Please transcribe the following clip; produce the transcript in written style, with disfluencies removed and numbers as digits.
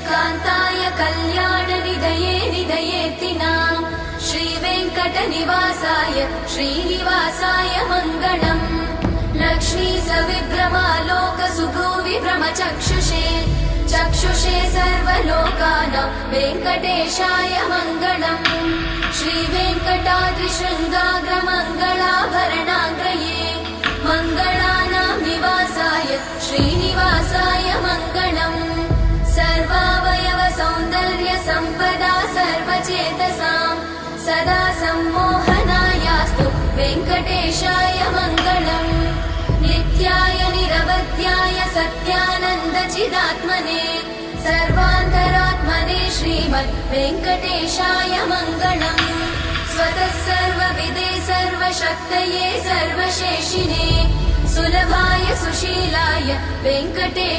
कान्ताय कल्याणनिधये निधयेत्तिनां श्रीवेङ्कटनिवासाय श्रीनिवासाय मङ्गलम् लक्ष्मी सविभ्रमालोकसुभ्रूविभ्रमचक्षुषे चक्षुषे सर्वलोकानां वेङ्कटेशाय मङ्गलम् श्रीवेङ्कटाद्रिशृङ्गाग्रमङ्गलाभरणाग्रये मङ्गलानां निवासाय श्रीनिवासाय मङ्गलम् सर्वावयव सौन्दर्य सम्पदा सर्वचेतसां सदा सम्मोहनायास्तु वेङ्कटेशाय मङ्गलम् नित्याय निरवध्याय सत्यानन्दचिदात्मने सर्वान्तरात्मने श्रीमद् वेङ्कटेशाय मङ्गलम् स्वतः सर्वविदे सर्वशक्तये सर्वशेषिने सुलभाय सुशीलाय वेङ्कटेश